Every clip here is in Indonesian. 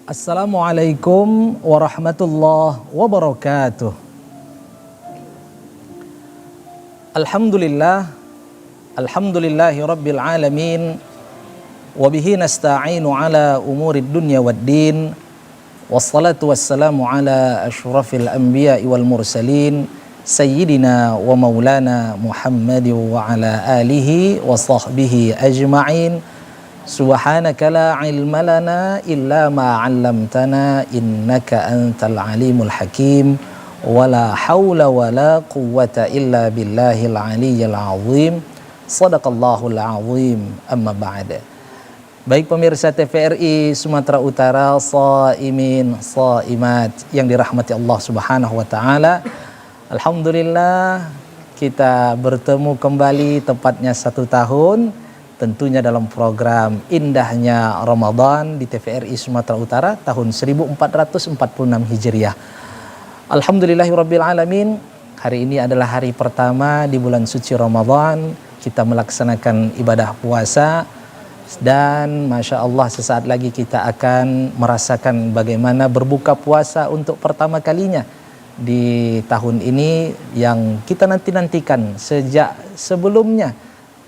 Assalamualaikum warahmatullahi wabarakatuh. Alhamdulillah, alhamdulillahi rabbil alamin. Wabihi nasta'inu ala umurid dunya waddin. Wassalatu wassalamu ala ashrafil anbiya'i wal mursalin, Sayyidina wa maulana Muhammadin wa ala alihi wa sahbihi ajma'in. Subhanaka la ilma lana illa ma 'allamtana innaka antal alimul hakim. Wala haula wala quwwata illa billahil aliyyil azim. Shadaqallahul azim. Amma ba'da. Baik pemirsa TVRI Sumatera Utara, shaimin, shaimat yang dirahmati Allah Subhanahu wa taala. Alhamdulillah kita bertemu kembali tepatnya 1 tahun, tentunya dalam program Indahnya Ramadan di TVRI Sumatera Utara tahun 1446 Hijriah. Alhamdulillahirabbil alamin. Hari ini adalah hari pertama di bulan suci Ramadan. Kita melaksanakan ibadah puasa dan Masya Allah sesaat lagi kita akan merasakan bagaimana berbuka puasa untuk pertama kalinya di tahun ini yang kita nanti-nantikan sejak sebelumnya.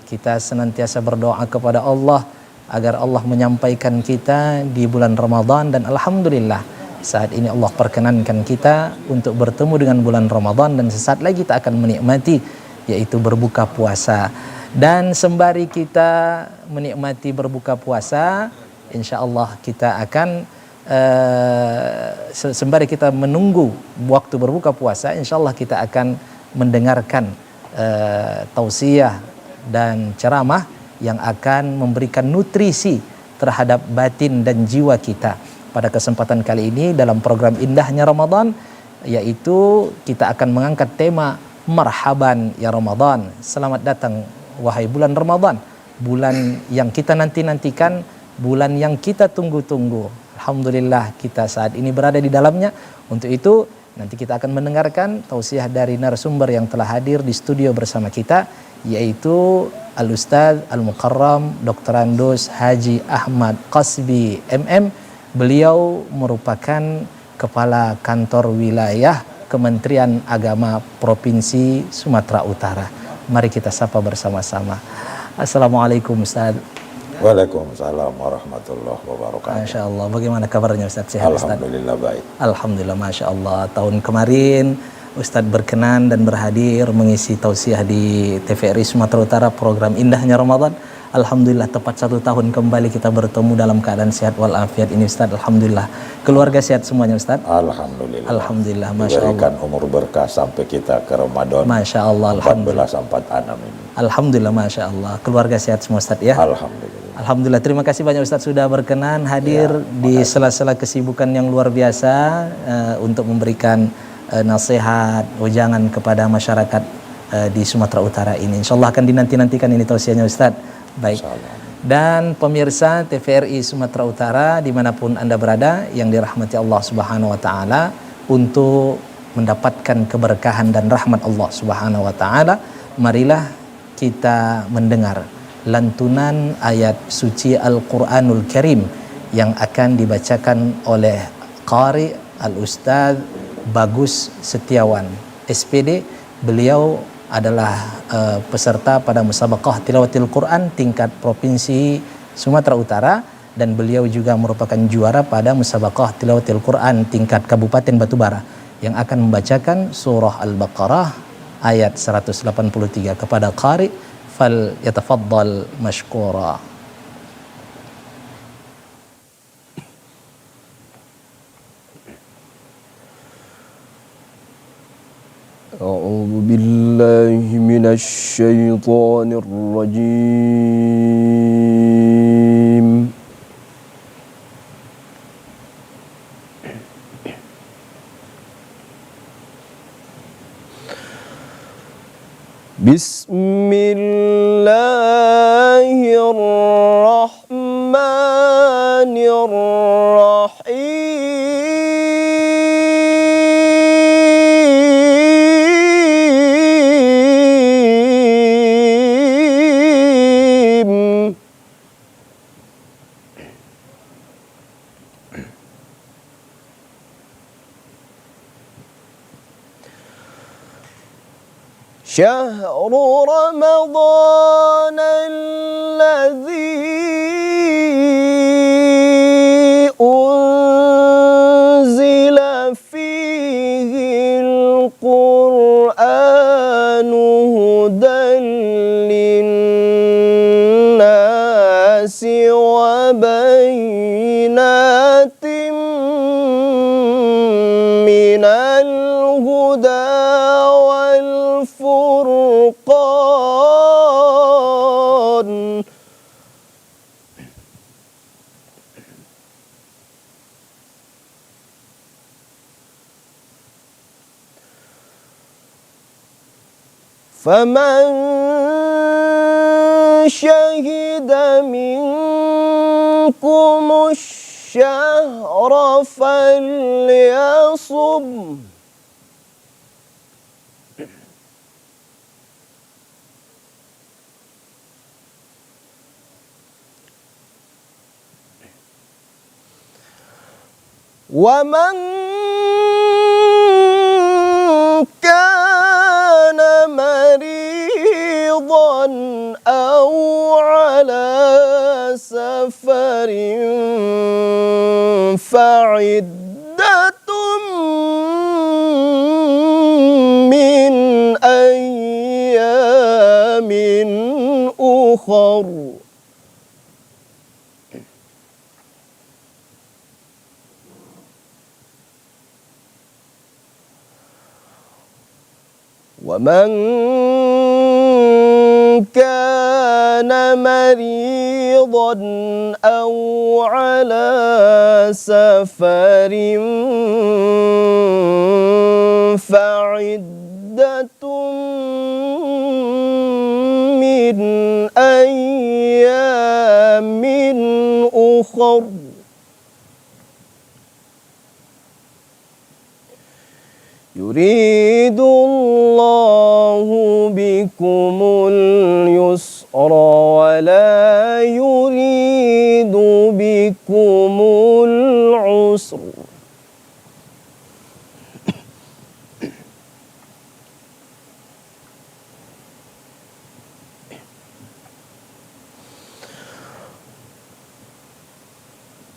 Kita senantiasa berdoa kepada Allah agar Allah menyampaikan kita di bulan Ramadan, dan Alhamdulillah saat ini Allah perkenankan kita untuk bertemu dengan bulan Ramadan, dan sesaat lagi kita akan menikmati yaitu berbuka puasa. Dan sembari kita menikmati berbuka puasa, insya Allah kita akan sembari kita menunggu waktu berbuka puasa, insya Allah kita akan mendengarkan tausiah dan ceramah yang akan memberikan nutrisi terhadap batin dan jiwa kita. Pada kesempatan kali ini dalam program Indahnya Ramadan, yaitu kita akan mengangkat tema Marhaban ya Ramadan. Selamat datang wahai bulan Ramadan, bulan yang kita nanti-nantikan, bulan yang kita tunggu-tunggu. Alhamdulillah kita saat ini berada di dalamnya. Untuk itu nanti kita akan mendengarkan tausiah dari narasumber yang telah hadir di studio bersama kita, yaitu Al-Ustadz Al-Mukarram Dr. Andos Haji Ahmad Qasbi MM. Beliau merupakan Kepala Kantor Wilayah Kementerian Agama Provinsi Sumatera Utara. Mari kita sapa bersama-sama. Assalamualaikum Ustadz. Waalaikumsalam warahmatullahi wabarakatuh. Masya Allah, bagaimana kabarnya Ustadz? Sehat Ustadz? Alhamdulillah baik. Alhamdulillah, Masya Allah. Tahun kemarin Ustadz berkenan dan berhadir mengisi tausiah di TVRI Sumatera Utara program Indahnya Ramadan. Alhamdulillah tepat 1 tahun kembali kita bertemu dalam keadaan sehat walafiat ini Ustadz. Alhamdulillah. Keluarga sehat semuanya Ustadz? Alhamdulillah. Alhamdulillah, Masya Allah. Diberikan umur berkah sampai kita ke Ramadan. Masya Allah. Alhamdulillah. 1446 ini. Alhamdulillah, Masya Allah. Keluarga sehat semua Ustadz ya? Alhamdulillah. Alhamdulillah, terima kasih banyak Ustadz sudah berkenan hadir di sela-sela kesibukan yang luar biasa untuk memberikan nasihat, wejangan kepada masyarakat di Sumatera Utara ini. Insyaallah akan dinanti-nantikan ini tausiahnya Ustadz. Baik. Dan pemirsa TVRI Sumatera Utara dimanapun Anda berada yang dirahmati Allah Subhanahu wa taala, untuk mendapatkan keberkahan dan rahmat Allah Subhanahu wa taala, marilah kita mendengar lantunan ayat suci Al-Quranul Karim yang akan dibacakan oleh Qari Al-Ustadz Bagus Setiawan SPD. Beliau adalah peserta pada musabaqah tilawatil Quran tingkat Provinsi Sumatera Utara, dan beliau juga merupakan juara pada musabaqah tilawatil Quran tingkat Kabupaten Batubara yang akan membacakan surah Al-Baqarah ayat 183 kepada Qari. Fal yatafaddal mashkura. A'udzu billahi minasy syaithanir rajim. Bismillahirrahmanirrahim. شهر رمضان الذي أنزل فيه القرآن هدى للناس وبينات من الهدى والفرقان فمن شهد منكم الشهر فليصم ومن كان مريضا أو على سفر فعدة من أيام أخر ومن كان مريضا أو على سفر فعدة من أيام أخر يريد الله بكم اليسر ولا يريد بكم العسر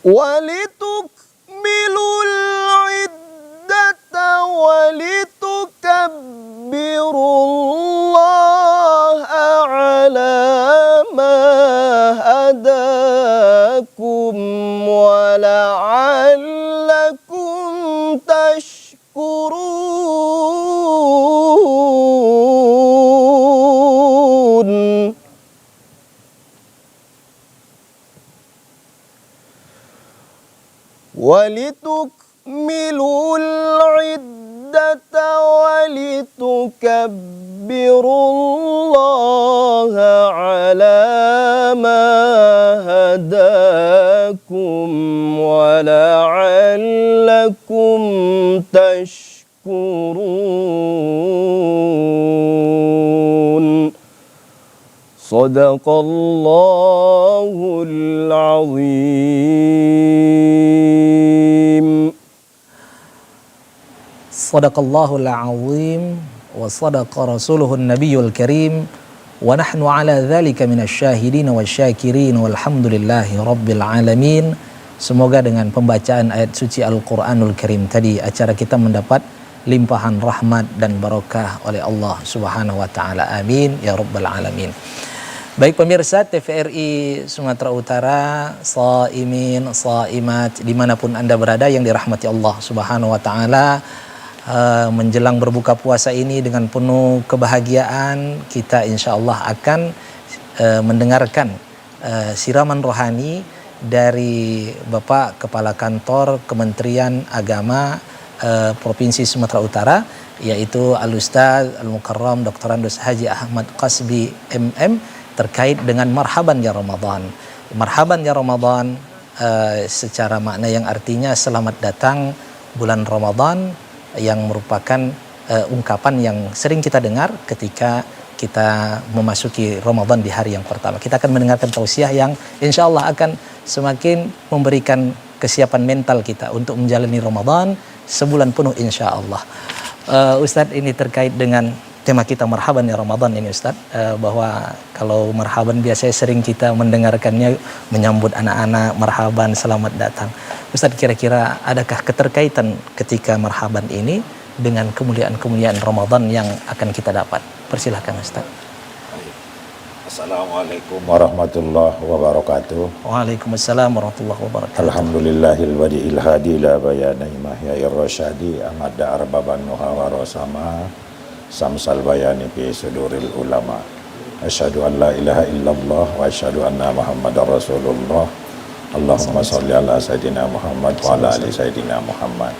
ولتكملوا العدة ولتكبروا الله على ما هداكم ولعلكم تشكرون ولتكملوا العدة ولتكبروا الله على ما هداكم ولعلكم تشكرون صدق الله العظيم Sadaqallahul azim wa sadaqa rasuluhun nabiyul karim wa nahnu ala dzalika minasyahidin wasyakirin walhamdulillahi rabbil alamin. Semoga dengan pembacaan ayat suci Al-Qur'anul Karim tadi acara kita mendapat limpahan rahmat dan barakah oleh Allah Subhanahu wa taala. Amin ya rabbal alamin. Baik pemirsa TVRI Sumatera Utara, shaimin, shaimat dimanapun Anda berada yang dirahmati Allah Subhanahu wa taala. Menjelang berbuka puasa ini dengan penuh kebahagiaan kita insyaallah akan mendengarkan siraman rohani dari Bapak Kepala Kantor Kementerian Agama Provinsi Sumatera Utara, yaitu Al-Ustaz Al-Mukarram Dr. Andos Haji Ahmad Qasbi MM, terkait dengan marhaban ya Ramadan. Marhaban ya Ramadan secara makna yang artinya selamat datang bulan Ramadan, yang merupakan ungkapan yang sering kita dengar ketika kita memasuki Ramadan di hari yang pertama. Kita akan mendengarkan tausiah yang insya Allah akan semakin memberikan kesiapan mental kita untuk menjalani Ramadan sebulan penuh insya Allah. Ustadz, ini terkait dengan tema kita marhaban ya Ramadan ini Ustaz, bahwa kalau marhaban biasanya sering kita mendengarkannya menyambut anak-anak, marhaban selamat datang. Ustaz, kira-kira adakah keterkaitan ketika marhaban ini dengan kemuliaan-kemuliaan Ramadan yang akan kita dapat? Persilahkan Ustaz. Assalamualaikum warahmatullahi wabarakatuh. Waalaikumsalam warahmatullahi wabarakatuh. Alhamdulillahil wadi'il hadi ila bayanai mahyair rasyadi amada arbaban nuha wa rasama samsal bayani fi suduril ulama. Asyhadu an la ilaha illallah wa asyhadu anna muhammadar rasulullah. Allahumma sholli ala sayyidina Muhammad wa ala ali sayyidina Muhammad.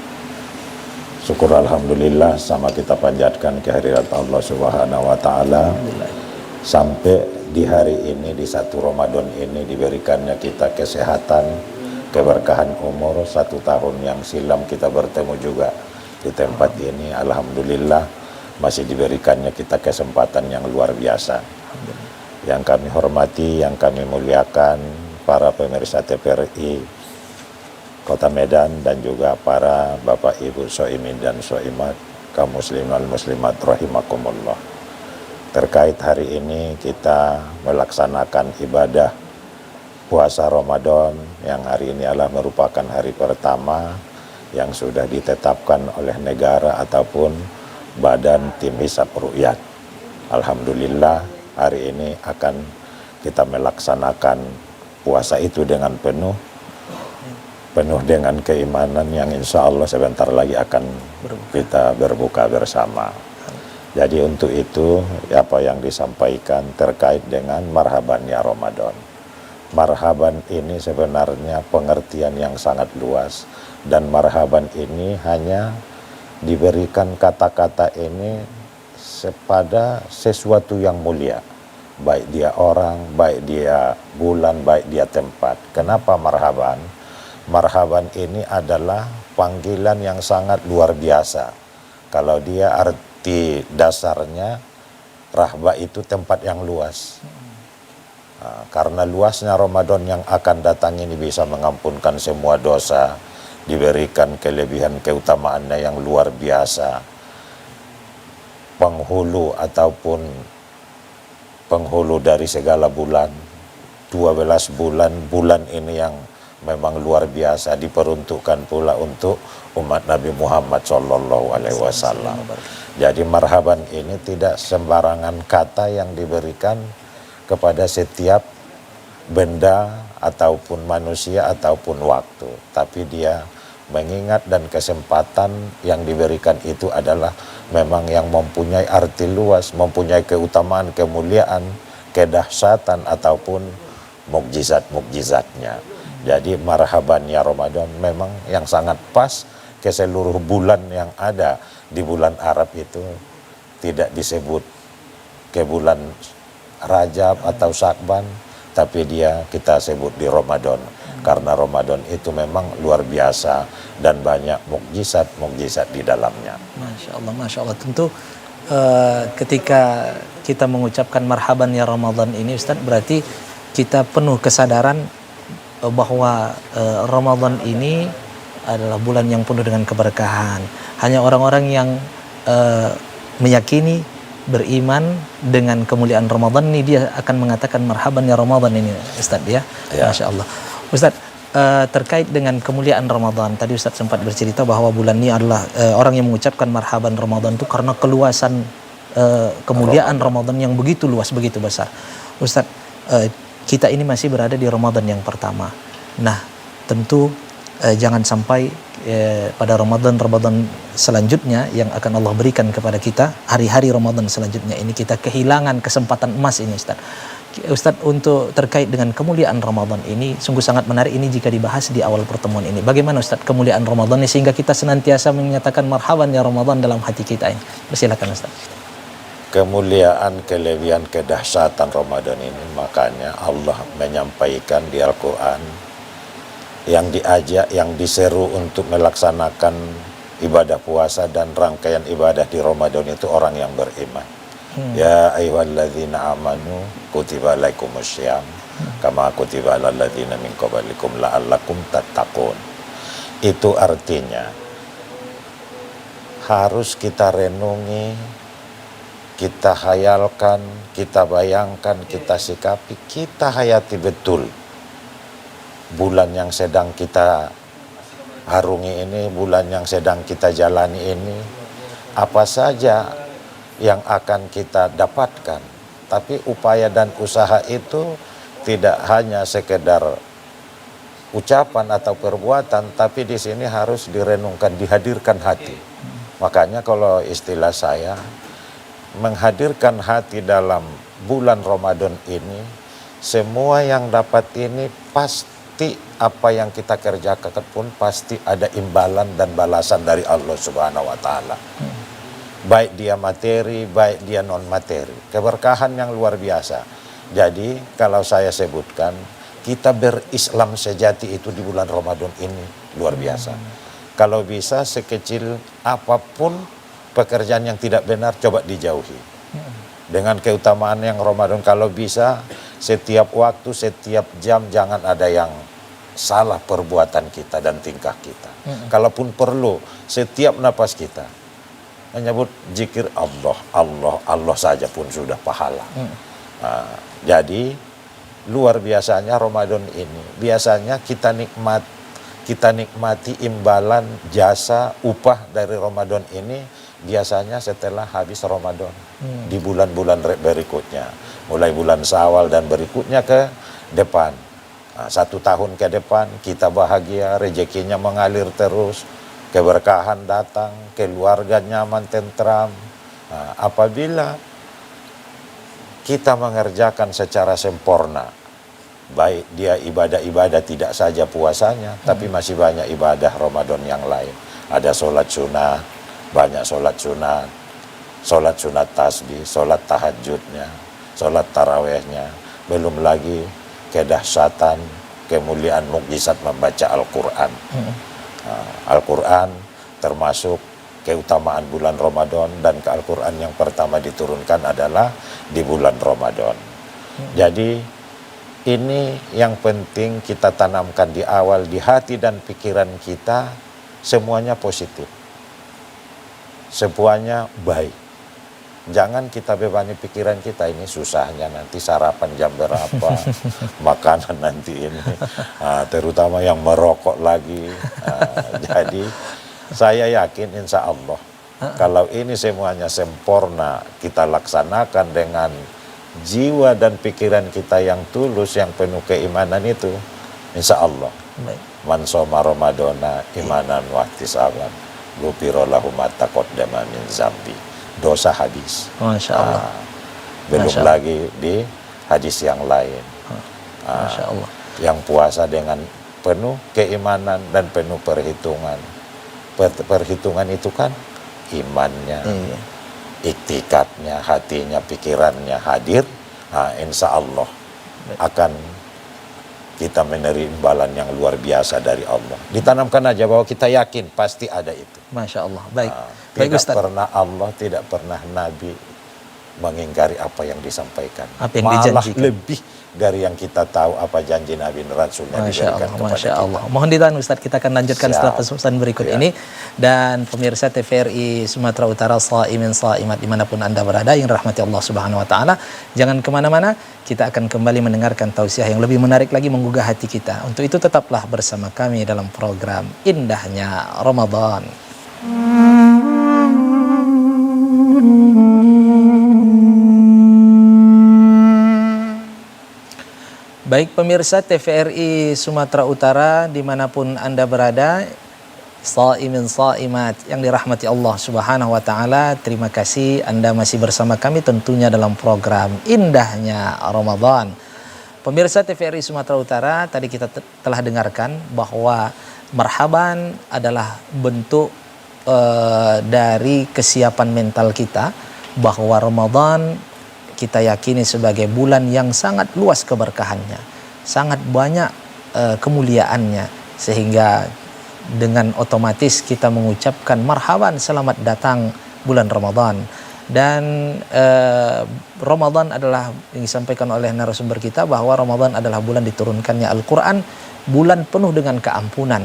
Syukur alhamdulillah sama kita panjatkan kehadirat Allah Subhanahu wa taala. Sampai di hari ini, di 1 Ramadan ini diberikannya kita kesehatan, keberkahan umur. 1 tahun yang silam kita bertemu juga di tempat ini. Alhamdulillah masih diberikannya kita kesempatan yang luar biasa. Yang kami hormati, yang kami muliakan para pemirsa TVRI Kota Medan dan juga para Bapak Ibu Soimin dan Soimat, kaum muslimin wal muslimat rahimakumullah. Terkait hari ini kita melaksanakan ibadah puasa Ramadan yang hari ini adalah merupakan hari pertama yang sudah ditetapkan oleh negara ataupun Badan Tim Hisab Ru'yat. Alhamdulillah hari ini akan kita melaksanakan puasa itu dengan penuh dengan keimanan yang insya Allah sebentar lagi akan kita berbuka bersama. Jadi untuk itu apa yang disampaikan terkait dengan marhaban ya Ramadan. Marhaban ini sebenarnya pengertian yang sangat luas, dan marhaban ini hanya diberikan kata-kata ini pada sesuatu yang mulia, baik dia orang, baik dia bulan, baik dia tempat. Kenapa marhaban? Marhaban ini adalah panggilan yang sangat luar biasa. Kalau dia arti dasarnya, rahba itu tempat yang luas. Nah, karena luasnya Ramadan yang akan datang ini bisa mengampunkan semua dosa, diberikan kelebihan keutamaannya yang luar biasa. Penghulu ataupun penghulu dari segala bulan, 12 bulan ini yang memang luar biasa diperuntukkan pula untuk umat Nabi Muhammad SAW. Jadi marhaban ini tidak sembarangan kata yang diberikan kepada setiap benda ataupun manusia ataupun waktu, tapi dia mengingat dan kesempatan yang diberikan itu adalah memang yang mempunyai arti luas, mempunyai keutamaan, kemuliaan, kedahsyatan ataupun mukjizat-mukjizatnya. Jadi marhaban ya Ramadan memang yang sangat pas ke seluruh bulan yang ada di bulan Arab itu, tidak disebut ke bulan Rajab atau Syakban, tapi kita sebut di Ramadan. Karena Ramadan itu memang luar biasa dan banyak mukjizat di dalamnya. Masya Allah. Tentu ketika kita mengucapkan marhaban ya Ramadan ini Ustaz, berarti kita penuh kesadaran bahwa Ramadan ini adalah bulan yang penuh dengan keberkahan. Hanya orang-orang yang meyakini, beriman dengan kemuliaan Ramadan ini, dia akan mengatakan marhaban ya Ramadan ini Ustaz ya. Masya Allah. Ustaz, terkait dengan kemuliaan Ramadan, tadi Ustaz sempat bercerita bahwa bulan ini adalah orang yang mengucapkan marhaban Ramadan itu karena keluasan kemuliaan Ramadan yang begitu luas, begitu besar. Ustaz, kita ini masih berada di Ramadan yang pertama. Nah, tentu jangan sampai pada Ramadan selanjutnya yang akan Allah berikan kepada kita, hari-hari Ramadan selanjutnya ini kita kehilangan kesempatan emas ini Ustaz. Ustaz, untuk terkait dengan kemuliaan Ramadan ini sungguh sangat menarik ini jika dibahas di awal pertemuan ini. Bagaimana Ustaz kemuliaan Ramadan ini sehingga kita senantiasa menyatakan marhaban ya Ramadan dalam hati kita ini. Persilakan Ustaz. Kemuliaan, kelebihan, kedahsyatan Ramadan ini, makanya Allah menyampaikan di Al-Quran yang diajak, yang diseru untuk melaksanakan ibadah puasa dan rangkaian ibadah di Ramadan itu orang yang beriman. Ya ayyuhalladzina amanu kutiba alaikumussyam kama kutiba alal ladzina min qablikum la'allakum tattaqun. Itu artinya harus kita renungi kita hayalkan, kita bayangkan, kita sikapi, kita hayati betul bulan yang sedang kita harungi ini, bulan yang sedang kita jalani ini, apa saja yang akan kita dapatkan. Tapi upaya dan usaha itu tidak hanya sekedar ucapan atau perbuatan, tapi di sini harus direnungkan, dihadirkan hati. Makanya kalau istilah saya, menghadirkan hati dalam bulan Ramadan ini, semua yang dapat ini pasti apa yang kita kerjakan pun pasti ada imbalan dan balasan dari Allah Subhanahu wa taala. Baik dia materi, baik dia non materi. Keberkahan yang luar biasa. Jadi kalau saya sebutkan, kita berislam sejati itu di bulan Ramadan ini luar biasa. Kalau bisa sekecil apapun pekerjaan yang tidak benar coba dijauhi. Dengan keutamaan yang Ramadan, kalau bisa setiap waktu, setiap jam jangan ada yang salah perbuatan kita dan tingkah kita. Kalaupun perlu setiap napas kita menyebut zikir Allah, Allah, Allah saja pun sudah pahala. Jadi luar biasanya Ramadan ini. Biasanya kita nikmati imbalan jasa upah dari Ramadan ini biasanya setelah habis Ramadan, di bulan-bulan berikutnya, mulai bulan Syawal dan berikutnya ke depan. 1 tahun ke depan kita bahagia, rezekinya mengalir terus, keberkahan datang, keluarga nyaman, tentram. Apabila kita mengerjakan secara sempurna, baik dia ibadah-ibadah tidak saja puasanya, tapi masih banyak ibadah Ramadan yang lain. Ada sholat sunat, banyak sholat sunat tasbih, sholat tahajudnya, sholat tarawehnya, belum lagi kedahsyatan, kemuliaan mukjizat membaca Al-Quran. Al-Quran termasuk keutamaan bulan Ramadan, dan ke Al-Quran yang pertama diturunkan adalah di bulan Ramadan. Jadi ini yang penting kita tanamkan di awal, di hati dan pikiran kita, semuanya positif, semuanya baik. Jangan kita bebani pikiran kita, ini susahnya nanti sarapan jam berapa, makanan nanti ini, terutama yang merokok lagi. Jadi saya yakin insya Allah kalau ini semuanya sempurna kita laksanakan dengan jiwa dan pikiran kita yang tulus, yang penuh keimanan itu, insya Allah man shoma Ramadana imanan wa ihtisaban ghufira lahu ma taqaddama min zambi. Dosa habis. Masya Allah. Belum Masya lagi di hadis yang lain. Masya Allah. Yang puasa dengan penuh keimanan dan penuh perhitungan. Perhitungan itu kan imannya, iktikadnya, hatinya, pikirannya hadir. Insya Allah akan kita menerima imbalan yang luar biasa dari Allah. Ditanamkan aja bahwa kita yakin pasti ada itu. Masya Allah. Baik. Tidak Ustaz. pernah Allah, tidak pernah Nabi mengingkari apa yang disampaikan. Apa yang malah dijanjikan. lebih dari yang kita tahu apa janji Nabi dan Rasulnya diberikan kepada Masya kita. Allah. Mohon ditahan Ustaz, kita akan lanjutkan setelah pesan berikut ini. Dan pemirsa TVRI Sumatera Utara, Shaimin Shaimat dimanapun Anda berada yang rahmati Allah Subhanahu Wa Taala, jangan kemana-mana. Kita akan kembali mendengarkan tausiah yang lebih menarik lagi, menggugah hati kita. Untuk itu tetaplah bersama kami dalam program Indahnya Ramadan. Baik pemirsa TVRI Sumatera Utara dimanapun Anda berada, Shaimin Shaimat yang dirahmati Allah Subhanahu Wa Taala, terima kasih Anda masih bersama kami tentunya dalam program Indahnya Ramadan. Pemirsa TVRI Sumatera Utara, tadi kita telah dengarkan bahwa marhaban adalah bentuk dari kesiapan mental kita, bahwa Ramadan kita yakini sebagai bulan yang sangat luas keberkahannya, sangat banyak kemuliaannya, sehingga dengan otomatis kita mengucapkan marhaban, selamat datang bulan Ramadan. Dan Ramadan adalah yang disampaikan oleh narasumber kita, bahwa Ramadan adalah bulan diturunkannya Al-Quran, bulan penuh dengan keampunan,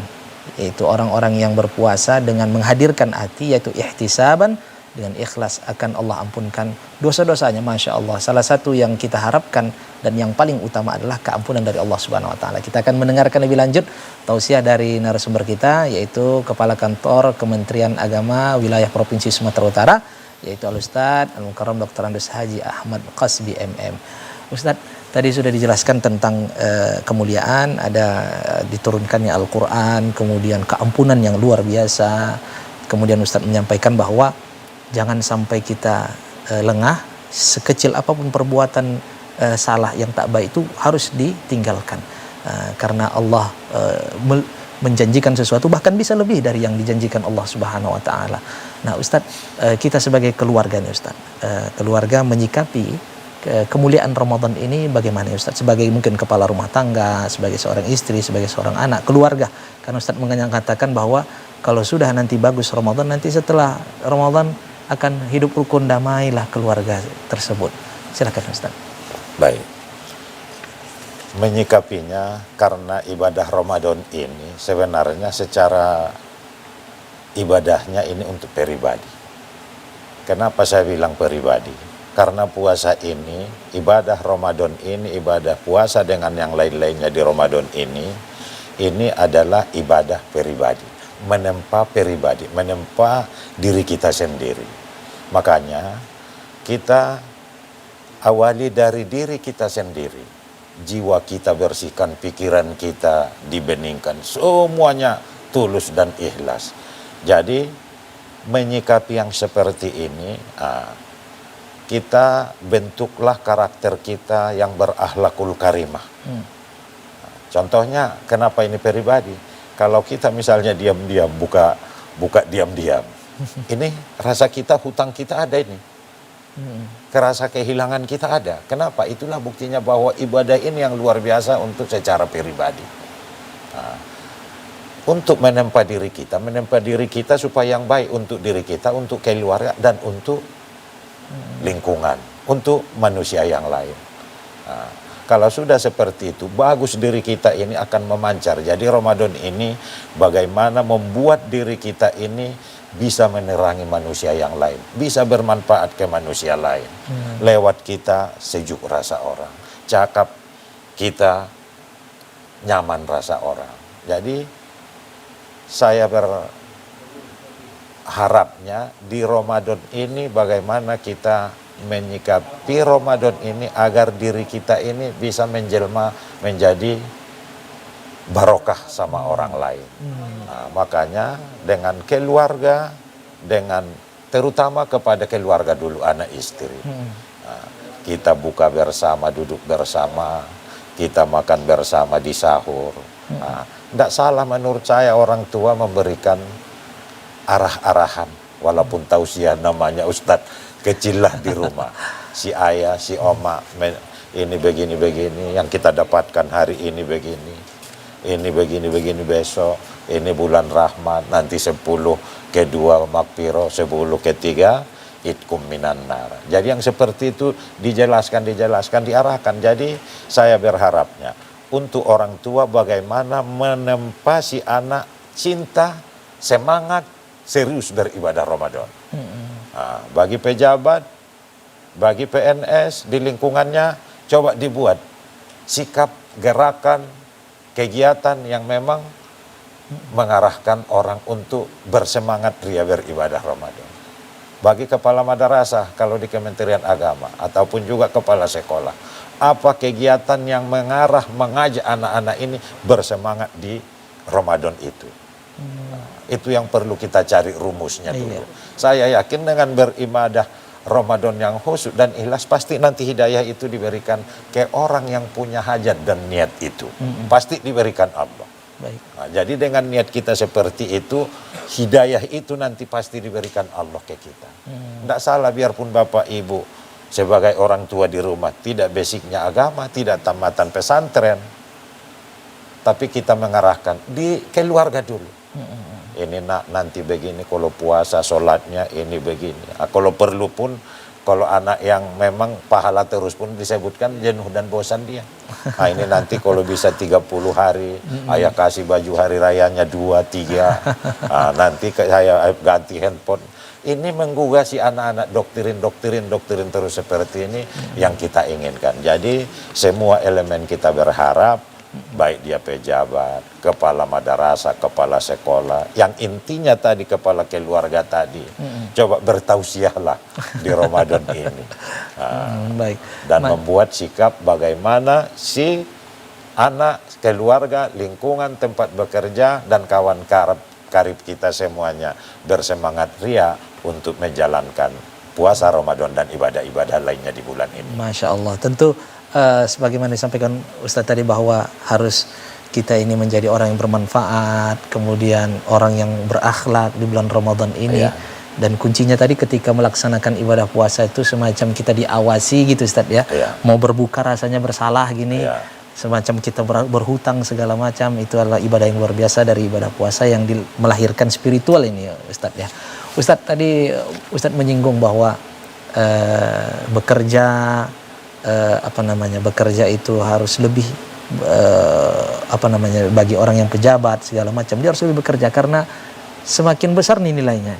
yaitu orang-orang yang berpuasa dengan menghadirkan hati, yaitu ihtisaban, dengan ikhlas akan Allah ampunkan dosa-dosanya. Masya Allah, salah satu yang kita harapkan dan yang paling utama adalah keampunan dari Allah Subhanahu Wa Taala. Kita akan mendengarkan lebih lanjut tausiah dari narasumber kita, yaitu Kepala Kantor Kementerian Agama Wilayah Provinsi Sumatera Utara, yaitu Al-Ustadz Al-Mukarram Dr. Andes Haji Ahmad Qasbi MM. Ustadz, tadi sudah dijelaskan tentang kemuliaan, ada diturunkannya Al-Quran, kemudian keampunan yang luar biasa. Kemudian Ustadz menyampaikan bahwa jangan sampai kita lengah, sekecil apapun perbuatan salah yang tak baik itu harus ditinggalkan. Karena Allah menjanjikan sesuatu bahkan bisa lebih dari yang dijanjikan Allah Subhanahu Wa Taala. Nah Ustadz, kita sebagai keluarga nih Ustadz, keluarga menyikapi kemuliaan Ramadan ini bagaimana Ustadz? Sebagai mungkin kepala rumah tangga, sebagai seorang istri, sebagai seorang anak, keluarga. Karena Ustadz mengatakan bahwa kalau sudah nanti bagus Ramadan, nanti setelah Ramadan akan hidup rukun damailah keluarga tersebut. Silakan Ustaz. Baik. Menyikapinya karena ibadah Ramadan ini sebenarnya secara ibadahnya ini untuk pribadi. Kenapa saya bilang pribadi? Karena puasa ini, ibadah Ramadan ini, ibadah puasa dengan yang lain-lainnya di Ramadan ini adalah ibadah pribadi. Menempa pribadi, menempa diri kita sendiri. Makanya kita awali dari diri kita sendiri. Jiwa kita bersihkan, pikiran kita dibeningkan. Semuanya tulus dan ikhlas. Jadi menyikapi yang seperti ini, kita bentuklah karakter kita yang berakhlakul karimah. Contohnya kenapa ini pribadi? Kalau kita misalnya diam-diam buka diam-diam, ini rasa kita, hutang kita ada ini, kerasa kehilangan kita ada. Kenapa? Itulah buktinya bahwa ibadah ini yang luar biasa untuk secara pribadi. Untuk menempa diri kita supaya yang baik untuk diri kita, untuk keluarga dan untuk lingkungan, untuk manusia yang lain. Kalau sudah seperti itu, bagus diri kita ini akan memancar. Jadi Ramadan ini bagaimana membuat diri kita ini bisa menerangi manusia yang lain, bisa bermanfaat ke manusia lain. Lewat kita sejuk rasa orang, cakap kita nyaman rasa orang. Jadi saya berharapnya di Ramadan ini bagaimana kita menyikapi Ramadan ini agar diri kita ini bisa menjelma menjadi barokah sama orang lain. Nah, makanya dengan keluarga, dengan terutama kepada keluarga dulu, anak istri. Nah, kita buka bersama, duduk bersama, kita makan bersama di sahur. Tidak salah menurut saya orang tua memberikan arah-arahan, walaupun tausiah namanya Ustadz kecil lah di rumah. Si ayah, si oma, ini begini-begini, yang kita dapatkan hari ini begini. Ini begini-begini besok, ini bulan rahmat, nanti 10 kedua makfiro, 10 ketiga itkum minan nar. Jadi yang seperti itu dijelaskan, diarahkan. Jadi saya berharapnya untuk orang tua bagaimana menempa si anak cinta, semangat, serius beribadah Ramadan. Nah, bagi pejabat, bagi PNS di lingkungannya, coba dibuat sikap, gerakan, kegiatan yang memang mengarahkan orang untuk bersemangat ria beribadah Ramadan. Bagi kepala madrasah, kalau di Kementerian Agama, ataupun juga kepala sekolah, apa kegiatan yang mengarah, mengajak anak-anak ini bersemangat di Ramadan itu. Itu yang perlu kita cari rumusnya dulu. Saya yakin dengan beribadah Ramadan yang khusyuk dan ikhlas, pasti nanti hidayah itu diberikan ke orang yang punya hajat dan niat itu. Pasti diberikan Allah. Baik. Nah, jadi dengan niat kita seperti itu, hidayah itu nanti pasti diberikan Allah ke kita. Tidak salah biarpun Bapak Ibu sebagai orang tua di rumah tidak basicnya agama, tidak tamatan pesantren, tapi kita mengarahkan di keluarga dulu. Ini nak nanti begini, kalau puasa sholatnya ini begini. Kalau perlu pun, kalau anak yang memang pahala terus pun disebutkan jenuh dan bosan dia. Nah ini nanti kalau bisa 30 hari, ayah kasih baju hari rayanya 2, 3. Nah, nanti saya ganti handphone ini menggugah si anak-anak doktrin terus seperti ini yang kita inginkan. Jadi semua elemen kita berharap, baik dia pejabat, kepala madrasah, kepala sekolah, yang intinya tadi kepala keluarga tadi, coba bertausiahlah di Ramadan ini. Baik. Dan membuat sikap bagaimana si anak, keluarga, lingkungan, tempat bekerja, dan kawan karib kita semuanya bersemangat ria untuk menjalankan puasa Ramadan dan ibadah-ibadah lainnya di bulan ini. Masya Allah. Tentu sebagaimana disampaikan Ustadz tadi bahwa harus kita ini menjadi orang yang bermanfaat, kemudian orang yang berakhlak di bulan Ramadan ini. Iya. Dan kuncinya tadi ketika melaksanakan ibadah puasa itu semacam kita diawasi gitu Ustadz ya. Iya. Mau berbuka rasanya bersalah gini. Iya. Semacam kita berhutang segala macam, itu adalah ibadah yang luar biasa dari ibadah puasa yang melahirkan spiritual ini ya Ustadz ya. Ustadz tadi Ustadz menyinggung bahwa bekerja itu harus lebih bagi orang yang pejabat segala macam, dia harus lebih bekerja karena semakin besar nih nilainya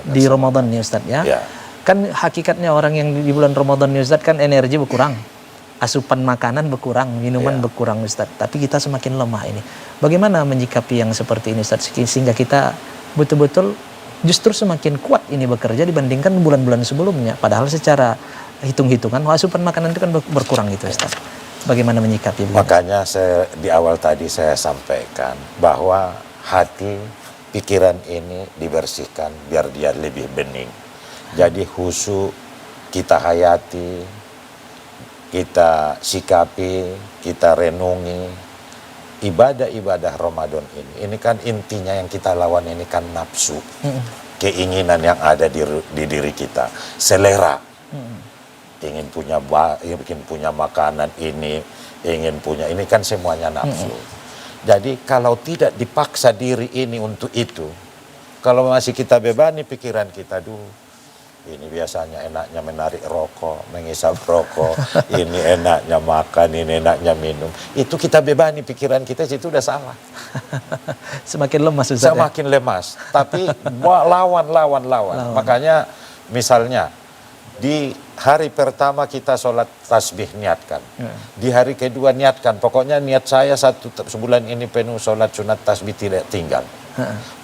di Ramadan nih Ustadz ya. Kan hakikatnya orang yang di bulan Ramadan nih Ustadz kan energi berkurang, asupan makanan berkurang, minuman berkurang Ustadz, tapi kita semakin lemah ini. Bagaimana menyikapi yang seperti ini Ustadz sehingga kita betul-betul justru semakin kuat ini bekerja dibandingkan bulan-bulan sebelumnya, padahal secara hitung-hitungan asupan makanan itu kan berkurang gitu Ustaz. Bagaimana menyikapi? Makanya di awal tadi saya sampaikan bahwa hati, pikiran ini dibersihkan biar dia lebih bening. Jadi khusyuk kita hayati, kita sikapi, kita renungi ibadah-ibadah Ramadan ini. Ini kan intinya yang kita lawan ini kan nafsu, keinginan yang ada di diri kita, selera. Ingin punya makanan ini, ingin punya ini kan semuanya nafsu. Jadi kalau tidak dipaksa diri ini untuk itu, kalau masih kita bebani pikiran kita dulu, ini biasanya enaknya menarik rokok, mengisap rokok, ini enaknya makan, ini enaknya minum, itu kita bebani pikiran kita, itu udah salah. Semakin lemas Ustaz. Semakin lemas, tapi lawan. Makanya misalnya di hari pertama kita sholat tasbih niatkan, di hari kedua niatkan, pokoknya niat saya sebulan ini penuh sholat sunat tasbih tidak tinggal.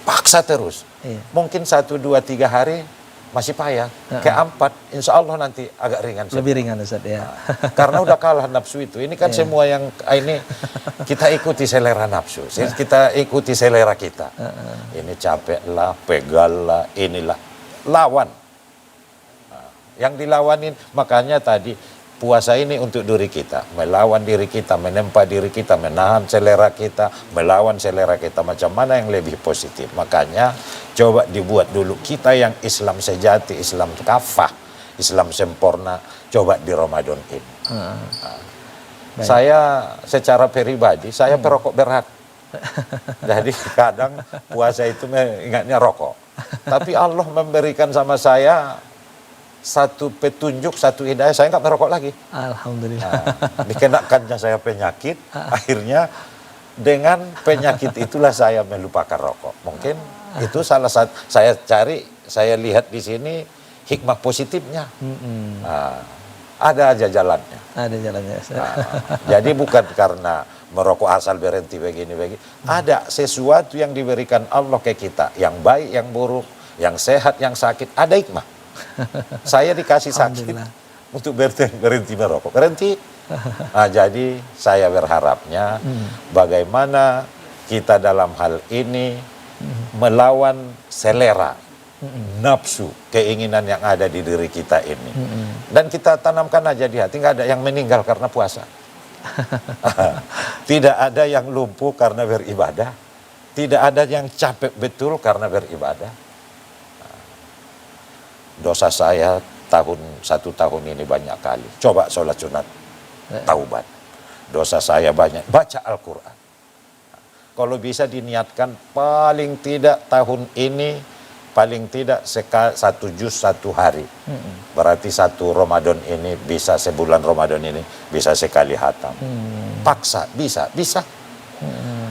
Paksa terus, mungkin 1, 2, 3 hari masih payah, keempat insya Allah nanti agak ringan. Lebih ringan Ustaz ya. Karena udah kalah nafsu itu. Ini kan semua yang ini kita ikuti selera nafsu, kita ikuti selera kita. Ini capek lah, pegal lah, inilah lawan. Yang dilawanin, makanya tadi puasa ini untuk diri kita, melawan diri kita, menempa diri kita, menahan selera kita, melawan selera kita, macam mana yang lebih positif. Makanya coba dibuat dulu kita yang Islam sejati, Islam kafah, Islam sempurna, coba di Ramadan ini. Saya secara pribadi, saya perokok berat. Jadi kadang puasa itu ingatnya rokok. Tapi Allah memberikan sama saya satu petunjuk, satu hidayah, saya nggak merokok lagi. Alhamdulillah. Dikenakannya saya penyakit, akhirnya dengan penyakit itulah saya melupakan rokok. Mungkin itu salah satu, saya lihat di sini hikmah positifnya. Ada aja jalannya. Ada jalannya. Jadi bukan karena merokok asal berhenti begini. Ada sesuatu yang diberikan Allah ke kita, yang baik, yang buruk, yang sehat, yang sakit, ada hikmah. Saya dikasih sakit untuk berhenti merokok, berhenti. Jadi saya berharapnya bagaimana kita dalam hal ini melawan selera, nafsu, keinginan yang ada di diri kita ini. Dan kita tanamkan aja di hati, nggak ada yang meninggal karena puasa. Tidak ada yang lumpuh karena beribadah. Tidak ada yang capek betul karena beribadah. Dosa saya 1 tahun ini banyak kali. Coba sholat sunat, taubat. Dosa saya banyak, baca Al-Quran. Kalau bisa diniatkan paling tidak tahun ini, paling tidak 1 juz 1 hari. Berarti 1 Ramadan ini bisa, sebulan Ramadan ini bisa sekali hatam. Paksa, bisa.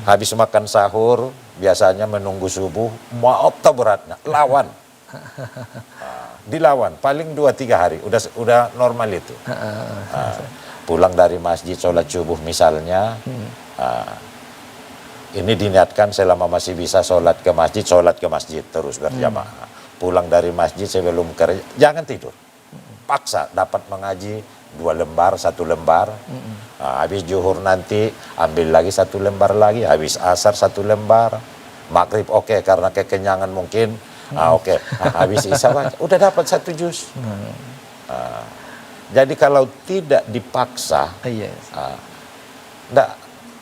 Habis makan sahur, biasanya menunggu subuh, maaf tak beratnya, lawan. Dilawan paling 2-3 hari udah normal itu. Pulang dari masjid sholat subuh misalnya, ini diniatkan selama masih bisa sholat ke masjid terus berjamaah. Pulang dari masjid sebelum kerja jangan tidur, paksa dapat mengaji 2 lembar 1 lembar. Habis zuhur nanti ambil lagi 1 lembar lagi, habis asar 1 lembar, maghrib oke, karena kekenyangan mungkin oke. Habis isya udah dapat 1 juz. Jadi kalau tidak dipaksa, enggak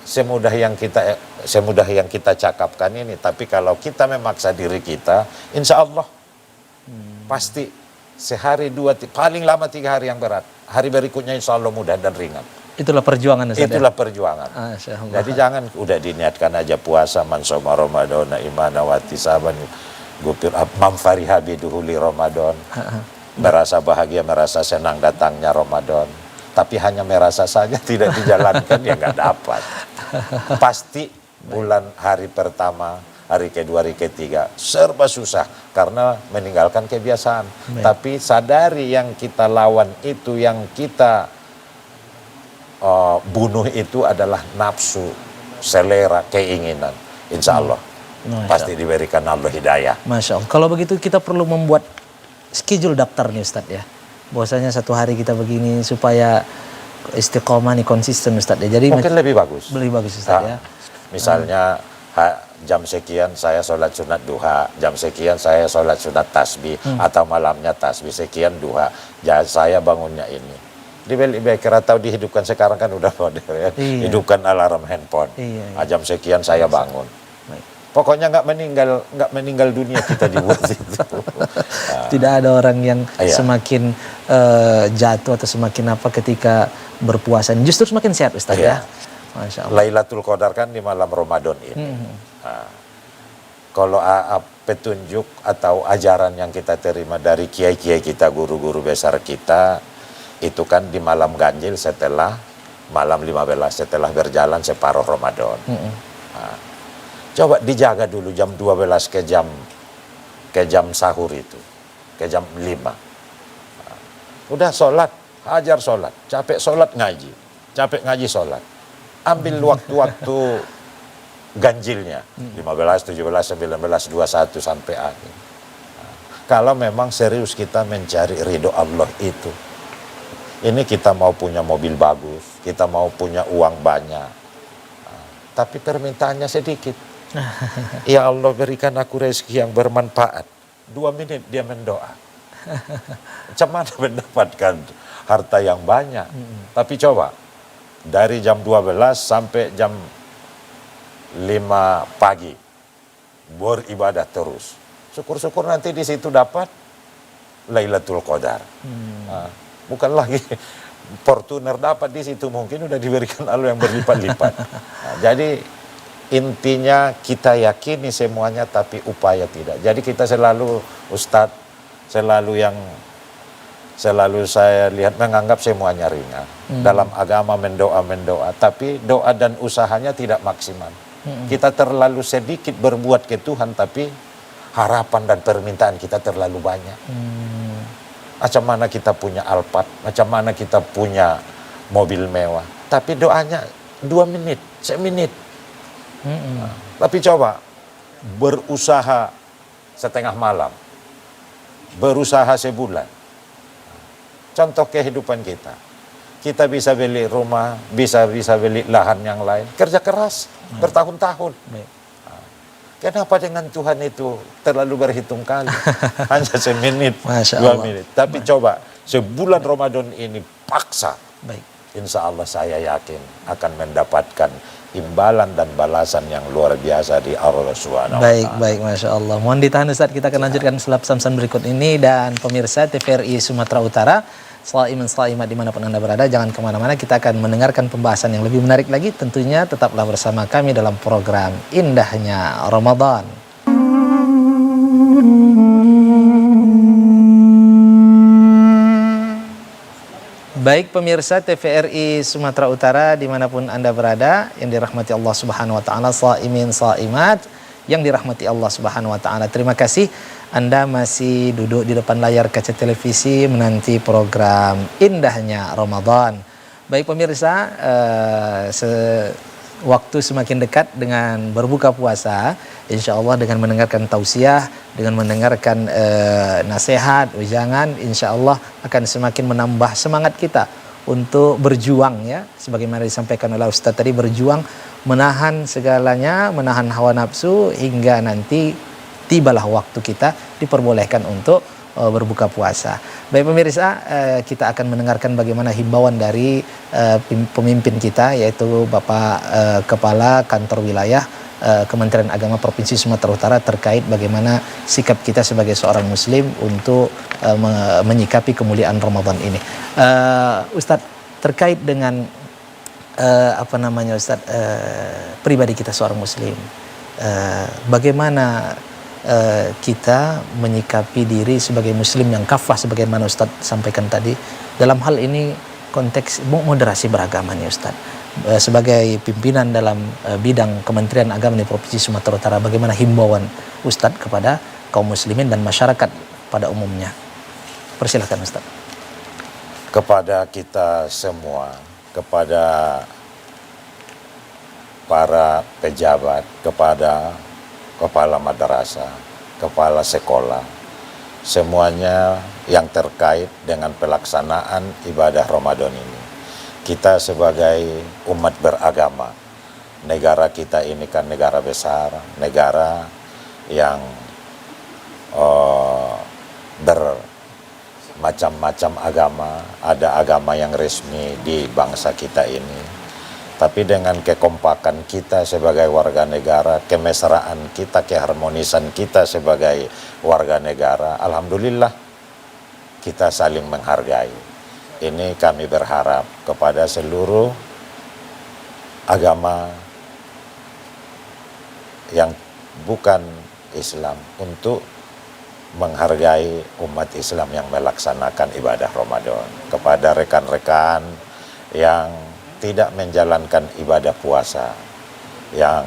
semudah yang kita cakapkan ini. Tapi kalau kita memaksa diri kita, insya Allah pasti sehari 2 paling lama 3 hari yang berat. Hari berikutnya insya Allah mudah dan ringan. Itulah perjuangan Ustaz. Itulah perjuangan. Jadi jangan udah diniatkan aja puasa man shoma ramadhana imana wa ihtisaban gufir man fariha biduhuli Ramadan. Merasa bahagia, merasa senang datangnya Ramadan. Tapi hanya merasa saja tidak dijalankan ya nggak dapat. Pasti bulan hari pertama, hari kedua, hari ketiga serba susah karena meninggalkan kebiasaan. Tapi sadari yang kita lawan itu, yang kita bunuh itu adalah nafsu, selera, keinginan. Insya Allah pasti diberikan Allah hidayah. Masya Allah. Kalau begitu kita perlu membuat schedule daftar nih Ustadz ya. Bahwasanya 1 hari kita begini supaya istiqomah nih konsisten Ustadz ya. Jadi mungkin lebih bagus. Lebih bagus Ustadz ya. Misalnya jam sekian saya sholat sunat duha, jam sekian saya sholat sunat tasbih, atau malamnya tasbih sekian duha. Jadi saya bangunnya ini. Dibeli-beli atau dihidupkan sekarang kan udah modern ya. Hidupkan alarm handphone. Jam sekian saya bangun. Pokoknya nggak meninggal dunia kita dibuat itu. Tidak ada orang yang semakin jatuh atau semakin apa ketika berpuasa. Justru semakin sehat Ustaz ya. Masya Allah. Lailatul Qadar kan di malam Ramadan ini. Kalau petunjuk atau ajaran yang kita terima dari kiai-kiai kita, guru-guru besar kita, itu kan di malam ganjil setelah malam 15, setelah berjalan separuh Ramadan. Coba dijaga dulu jam 12 ke jam sahur itu, ke jam 5. Udah sholat, hajar sholat, capek sholat ngaji, capek ngaji sholat. Ambil waktu-waktu ganjilnya, 15, 17, 19, 21 sampai akhir. Kalau memang serius kita mencari ridho Allah itu. Ini kita mau punya mobil bagus, kita mau punya uang banyak, tapi permintaannya sedikit. Ya Allah berikan aku rezeki yang bermanfaat. 2 menit dia mendoa. Macam mana mendapatkan harta yang banyak? Tapi coba dari jam 12 sampai jam 5 pagi beribadah terus. Syukur-syukur nanti di situ dapat Lailatul Qadar. Bukan lagi Fortuner dapat di situ, mungkin udah diberikan Allah yang berlipat-lipat. Jadi intinya kita yakini semuanya tapi upaya tidak. Jadi kita selalu Ustadz, selalu saya lihat menganggap semuanya ringan. Dalam agama mendoa, tapi doa dan usahanya tidak maksimal. Kita terlalu sedikit berbuat ke Tuhan, tapi harapan dan permintaan kita terlalu banyak. Macam mana kita punya Alphard, macam mana kita punya mobil mewah, tapi doanya 2 menit, 1 menit. Tapi coba berusaha setengah malam, berusaha sebulan. Contoh kehidupan kita bisa beli rumah, bisa beli lahan yang lain, kerja keras bertahun-tahun. Kenapa dengan Tuhan itu terlalu berhitung kali? Hanya 1 menit, 2 menit. Tapi coba sebulan Ramadan ini paksa. Insya Allah saya yakin akan mendapatkan imbalan dan balasan yang luar biasa di Allah Subhanahu wa Ta'ala. Baik, Masya Allah. Mohon ditahan Ustaz, kita akan lanjutkan setelah pesan-pesan berikut ini. Dan pemirsa TVRI Sumatera Utara, Shaiman Shaimat dimanapun Anda berada, jangan kemana-mana, kita akan mendengarkan pembahasan yang lebih menarik lagi. Tentunya tetaplah bersama kami dalam program Indahnya Ramadan. Baik pemirsa TVRI Sumatera Utara dimanapun Anda berada, yang dirahmati Allah Subhanahu Wa Ta'ala, Shaimin Shaimat, yang dirahmati Allah Subhanahu wa taala. Terima kasih Anda masih duduk di depan layar kaca televisi menanti program Indahnya Ramadan. Baik pemirsa, waktu semakin dekat dengan berbuka puasa, insya Allah dengan mendengarkan tausiah, dengan mendengarkan nasihat, ujangan, insya Allah akan semakin menambah semangat kita untuk berjuang ya, sebagaimana disampaikan oleh Ustaz tadi, berjuang menahan segalanya, menahan hawa nafsu hingga nanti tibalah waktu kita diperbolehkan untuk berbuka puasa. Baik pemirsa, kita akan mendengarkan bagaimana himbauan dari pemimpin kita, yaitu Bapak Kepala Kantor Wilayah Kementerian Agama Provinsi Sumatera Utara terkait bagaimana sikap kita sebagai seorang Muslim untuk menyikapi kemuliaan Ramadan ini. Ustadz, terkait dengan Ustadz, pribadi kita seorang Muslim, bagaimana kita menyikapi diri sebagai Muslim yang kafah sebagaimana Ustadz sampaikan tadi, dalam hal ini konteks moderasi beragama nih Ustadz. Sebagai pimpinan dalam bidang Kementerian Agama di Provinsi Sumatera Utara, bagaimana himbauan Ustadz kepada kaum muslimin dan masyarakat pada umumnya? Persilakan Ustadz. Kepada kita semua, kepada para pejabat, kepada kepala madrasah, kepala sekolah, semuanya yang terkait dengan pelaksanaan ibadah Ramadan ini. Kita sebagai umat beragama, negara kita ini kan negara besar, negara yang bermacam-macam agama, ada agama yang resmi di bangsa kita ini. Tapi dengan kekompakan kita sebagai warga negara, kemesraan kita, keharmonisan kita sebagai warga negara, alhamdulillah kita saling menghargai. Ini kami berharap kepada seluruh agama yang bukan Islam untuk menghargai umat Islam yang melaksanakan ibadah Ramadan. Kepada rekan-rekan yang tidak menjalankan ibadah puasa, yang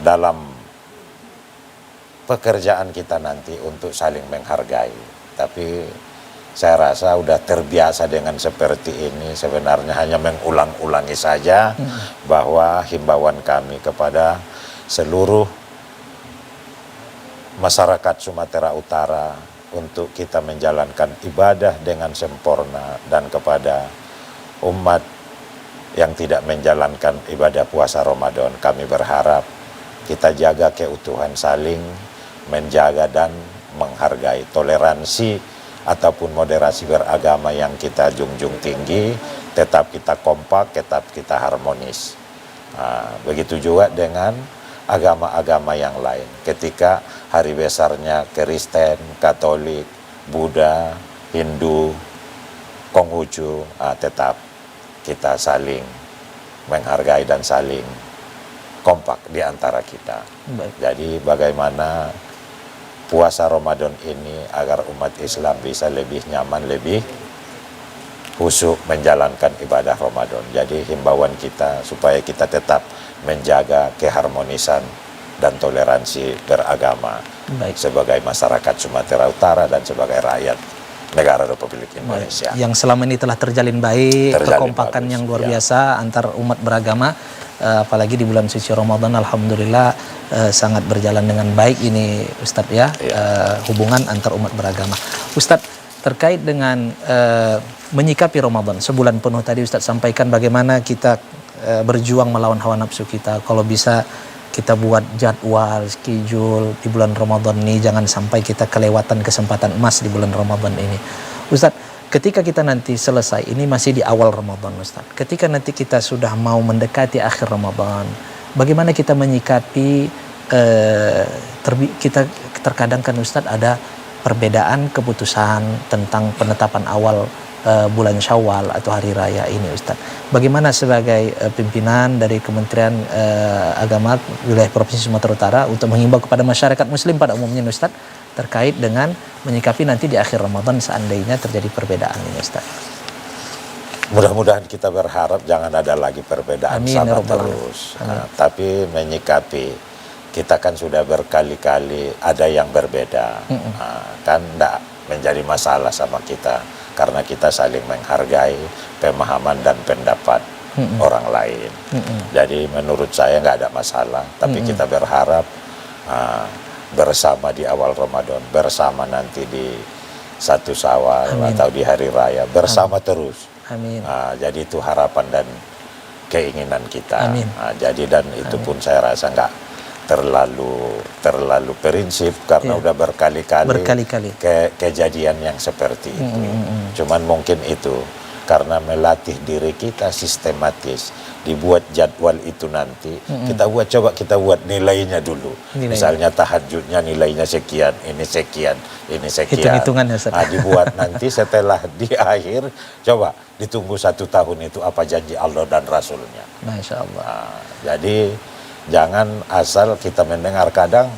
dalam pekerjaan kita nanti untuk saling menghargai. Tapi saya rasa udah terbiasa dengan seperti ini, sebenarnya hanya mengulang-ulangi saja bahwa himbauan kami kepada seluruh masyarakat Sumatera Utara untuk kita menjalankan ibadah dengan sempurna, dan kepada umat yang tidak menjalankan ibadah puasa Ramadan, kami berharap kita jaga keutuhan, saling menjaga dan menghargai. Toleransi ataupun moderasi beragama yang kita junjung tinggi, tetap kita kompak, tetap kita harmonis. Begitu juga dengan agama-agama yang lain. Ketika hari besarnya Kristen, Katolik, Buddha, Hindu, Konghucu, tetap kita saling menghargai dan saling kompak di antara kita. Baik. Jadi bagaimana puasa Ramadan ini agar umat Islam bisa lebih nyaman, lebih khusyuk menjalankan ibadah Ramadan. Jadi himbauan kita supaya kita tetap menjaga keharmonisan dan toleransi beragama. Baik. Sebagai masyarakat Sumatera Utara dan sebagai rakyat negara Republik Indonesia. Yang selama ini telah terjalin baik, kekompakan bagus, yang luar biasa antar umat beragama, apalagi di bulan suci Ramadan, alhamdulillah sangat berjalan dengan baik ini Ustadz ya, hubungan antar umat beragama. Ustadz, terkait dengan menyikapi Ramadan sebulan penuh tadi Ustadz sampaikan bagaimana kita berjuang melawan hawa nafsu kita. Kalau bisa kita buat jadwal, schedule di bulan Ramadan ini, jangan sampai kita kelewatan kesempatan emas di bulan Ramadan ini. Ustadz, ketika kita nanti selesai, ini masih di awal Ramadan Ustadz, ketika nanti kita sudah mau mendekati akhir Ramadan, bagaimana kita menyikapi kita terkadang kan Ustadz ada perbedaan keputusan tentang penetapan awal bulan Syawal atau hari raya ini Ustadz. Bagaimana sebagai pimpinan dari Kementerian Agama Wilayah Provinsi Sumatera Utara untuk menghimbau kepada masyarakat muslim pada umumnya Ustadz terkait dengan menyikapi nanti di akhir Ramadan seandainya terjadi perbedaan ini Ustadz? Mudah-mudahan kita berharap jangan ada lagi perbedaan Amin, ya sama Rabbal terus. Alamin. Nah, tapi menyikapi, kita kan sudah berkali-kali ada yang berbeda, kan tidak menjadi masalah sama kita karena kita saling menghargai pemahaman dan pendapat orang lain. Jadi menurut saya nggak ada masalah, tapi kita berharap bersama di awal Ramadan, bersama nanti di 1 Syawal atau di hari raya, bersama terus. Amin. Jadi itu harapan dan keinginan kita. Amin. Jadi dan itu pun saya rasa nggak terlalu prinsip karena udah berkali-kali kejadian yang seperti itu. Cuman mungkin itu karena melatih diri kita sistematis, dibuat jadwal itu nanti kita buat nilainya dulu. Misalnya tahajudnya nilainya sekian, ini sekian, ini sekian. Hitung-hitungan ya, Ustaz. Dibuat nanti setelah di akhir, coba ditunggu 1 tahun itu apa janji Allah dan Rasulnya. Masya Allah. Jadi jangan asal kita mendengar kadang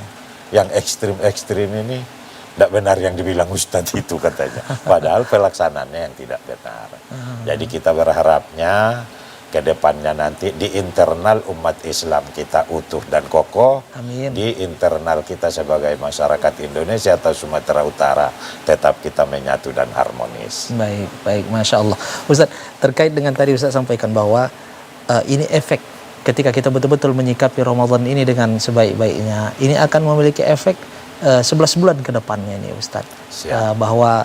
yang ekstrim-ekstrim ini tidak benar yang dibilang Ustadz itu katanya. Padahal pelaksanaannya yang tidak benar. Jadi kita berharapnya ke depannya nanti di internal umat Islam kita utuh dan kokoh. Amin. Di internal kita sebagai masyarakat Indonesia atau Sumatera Utara tetap kita menyatu dan harmonis. Baik, Masya Allah. Ustadz, terkait dengan tadi Ustadz sampaikan bahwa ini efek ketika kita betul-betul menyikapi Ramadan ini dengan sebaik-baiknya, ini akan memiliki efek 11 bulan ke depannya ini Ustadz. Bahwa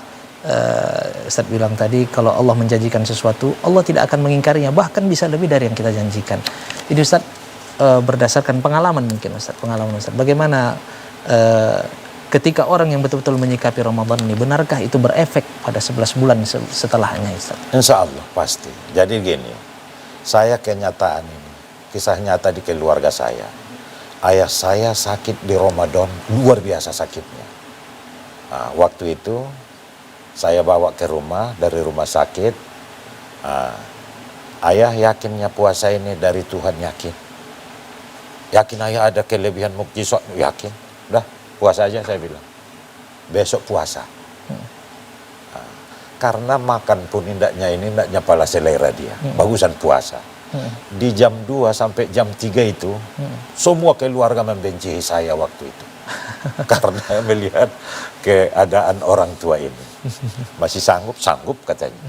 Ustadz bilang tadi kalau Allah menjanjikan sesuatu, Allah tidak akan mengingkarinya, bahkan bisa lebih dari yang kita janjikan. Jadi Ustadz, berdasarkan pengalaman mungkin Ustadz, bagaimana ketika orang yang betul-betul menyikapi Ramadan ini, benarkah itu berefek pada 11 bulan setelahnya Ustadz? Insya Allah pasti. Jadi gini, saya kenyataan ini, kisah nyata di keluarga saya. Ayah saya sakit di Ramadan, luar biasa sakitnya. Waktu itu saya bawa ke rumah, dari rumah sakit. Ayah yakinnya puasa ini dari Tuhan, yakin ayah ada kelebihan mukjizat, yakin. Udah puasa aja saya bilang, besok puasa. Karena makan pun indaknya pala selera dia, bagusan puasa. Di jam 2 sampai jam 3 itu semua keluarga membenci saya waktu itu karena melihat keadaan orang tua ini masih sanggup katanya.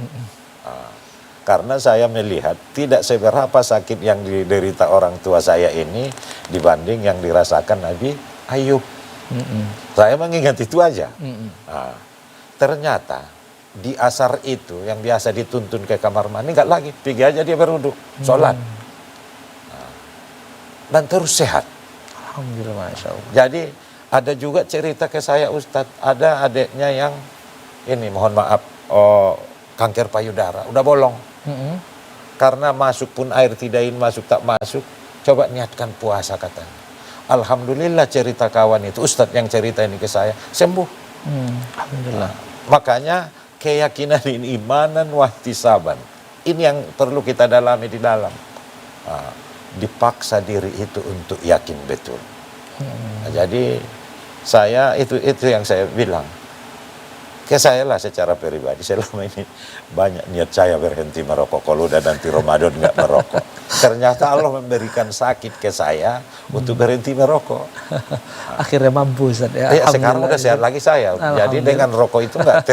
Karena saya melihat tidak seberapa sakit yang diderita orang tua saya ini dibanding yang dirasakan Nabi Ayub. Saya mengingat itu aja. Ternyata di asar itu yang biasa dituntun ke kamar mandi, nggak lagi, pergi aja dia berwudu, sholat, dan terus sehat. Alhamdulillah, Masya Allah. Jadi ada juga cerita ke saya Ustadz, ada adiknya yang ini mohon maaf, kanker payudara, udah bolong. Karena masuk pun air tidak masuk, tak masuk, coba niatkan puasa katanya. Alhamdulillah cerita kawan itu, Ustadz yang cerita ini ke saya, sembuh. Alhamdulillah. Makanya keyakinan ini imanan wahtisaban. Ini yang perlu kita dalami di dalam. Dipaksa diri itu untuk yakin betul. Jadi saya itu yang saya bilang. Ke saya lah secara pribadi, selama ini banyak niat saya berhenti merokok. Kalau udah nanti Ramadan nggak merokok. Ternyata Allah memberikan sakit ke saya untuk berhenti merokok. Akhirnya mampu Ustaz ya. Sekarang udah sehat lagi saya. Jadi dengan rokok itu nggak.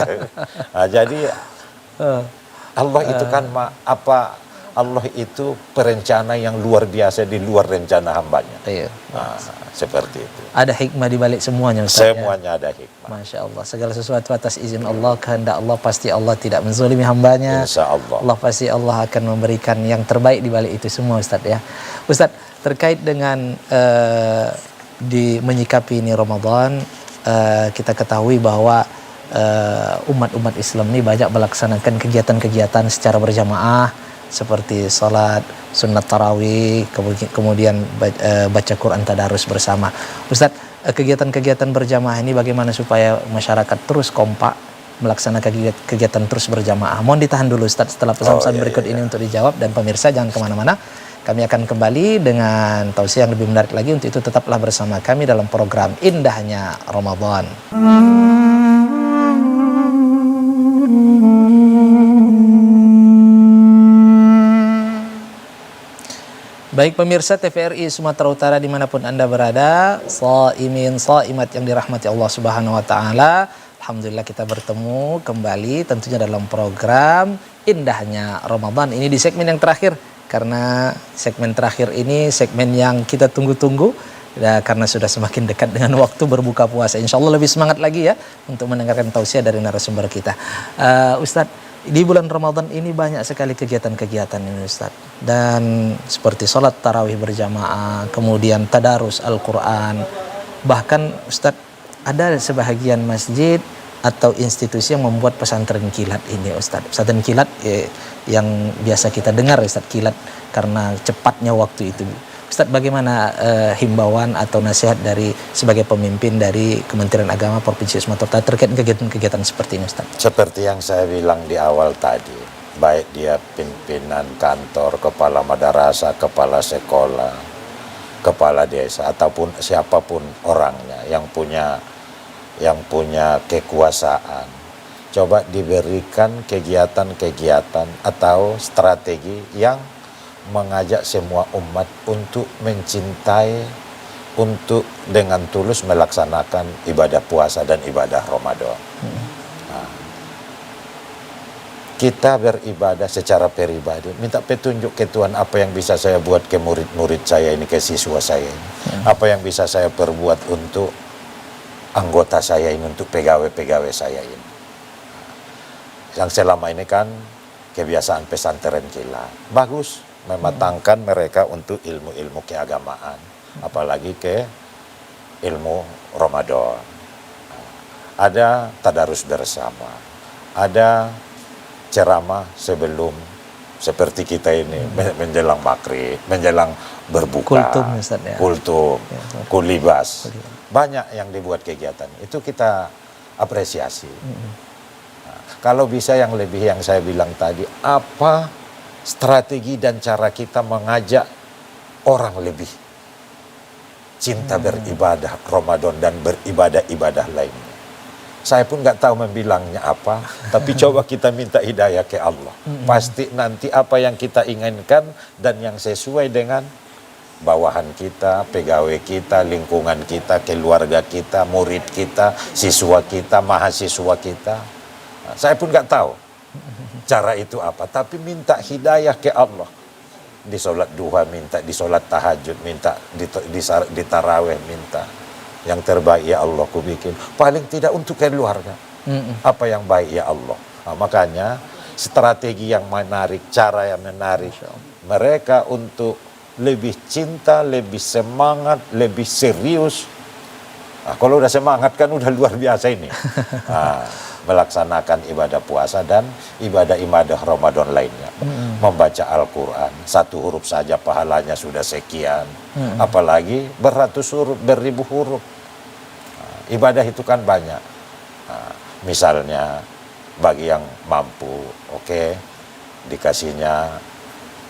Jadi Allah itu kan Allah itu perencana yang luar biasa di luar rencana hambanya. Iya. Seperti itu. Ada hikmah di balik semuanya Ustaz. Semuanya ada hikmah. Masya Allah. Segala sesuatu atas izin Allah, kehendak Allah, pasti Allah tidak menzalimi hambanya. Insya Allah. Allah pasti Allah akan memberikan yang terbaik di balik itu semua Ustaz ya. Ustaz, terkait dengan menyikapi ini Ramadan, kita ketahui bahwa umat-umat Islam ini banyak melaksanakan kegiatan-kegiatan secara berjamaah, seperti salat sunat tarawih, kemudian baca Quran tadarus bersama. Ustadz, kegiatan-kegiatan berjamaah ini bagaimana supaya masyarakat terus kompak melaksanakan kegiatan terus berjamaah? Mohon ditahan dulu Ustadz, setelah pesan-pesan berikut ini untuk dijawab, dan pemirsa jangan kemana-mana. Kami akan kembali dengan tausiah yang lebih menarik lagi. Untuk itu tetaplah bersama kami dalam program Indahnya Ramadan. Baik pemirsa TVRI Sumatera Utara dimanapun Anda berada, shaimin shaimat yang dirahmati Allah Subhanahu wa taala. Alhamdulillah kita bertemu kembali tentunya dalam program Indahnya Ramadan. Ini di segmen yang terakhir, karena segmen terakhir ini segmen yang kita tunggu-tunggu ya, karena sudah semakin dekat dengan waktu berbuka puasa. Insya Allah lebih semangat lagi ya untuk mendengarkan tausiah dari narasumber kita. Ustadz, di bulan Ramadan ini banyak sekali kegiatan-kegiatan ini Ustadz. Dan seperti sholat tarawih berjamaah, kemudian tadarus Al-Quran. Bahkan Ustadz, ada sebahagian masjid atau institusi yang membuat pesantren kilat ini Ustadz. Pesantren kilat yang biasa kita dengar Ustadz, kilat karena cepatnya waktu itu. Ustadz, bagaimana himbauan atau nasihat dari sebagai pemimpin dari Kementerian Agama Provinsi Sumatera Utara terkait kegiatan-kegiatan seperti ini Ustadz? Seperti yang saya bilang di awal tadi, baik dia pimpinan kantor, kepala madrasah, kepala sekolah, kepala desa, ataupun siapapun orangnya yang punya kekuasaan, coba diberikan kegiatan-kegiatan atau strategi yang mengajak semua umat untuk mencintai, untuk dengan tulus melaksanakan ibadah puasa dan ibadah Ramadan. Nah, kita beribadah secara pribadi, minta petunjuk ke Tuhan, apa yang bisa saya buat ke murid-murid saya ini, ke siswa saya ini, apa yang bisa saya perbuat untuk anggota saya ini, untuk pegawai-pegawai saya ini. Yang selama ini kan kebiasaan pesantren kilat, bagus, mematangkan mereka untuk ilmu-ilmu keagamaan, apalagi ke ilmu Ramadan. Ada tadarus bersama, ada ceramah sebelum, seperti kita ini menjelang maghrib, menjelang berbuka, Kultum, Ustaz, ya. Kultum, kulibas. Banyak yang dibuat kegiatan, itu kita apresiasi. Nah, kalau bisa yang lebih, yang saya bilang tadi, apa strategi dan cara kita mengajak orang lebih cinta beribadah Ramadan dan beribadah-ibadah lainnya. Saya pun nggak tahu membilangnya apa, tapi coba kita minta hidayah ke Allah. Pasti nanti apa yang kita inginkan dan yang sesuai dengan bawahan kita, pegawai kita, lingkungan kita, keluarga kita, murid kita, siswa kita, mahasiswa kita. Nah, saya pun nggak tahu cara itu apa, tapi minta hidayah ke Allah. Di sholat duha minta, di sholat tahajud minta, di tarawih minta. Yang terbaik ya Allah ku bikin, paling tidak untuk keluarga. Apa yang baik ya Allah. Nah, makanya strategi yang menarik, cara yang menarik mereka untuk lebih cinta, lebih semangat, lebih serius. Nah, kalau udah semangat kan udah luar biasa ini. Nah, melaksanakan ibadah puasa dan ibadah-ibadah Ramadan lainnya. Membaca Al-Quran, satu huruf saja pahalanya sudah sekian. Apalagi beratus huruf, beribu huruf. Nah, ibadah itu kan banyak. Nah, misalnya bagi yang mampu, dikasihnya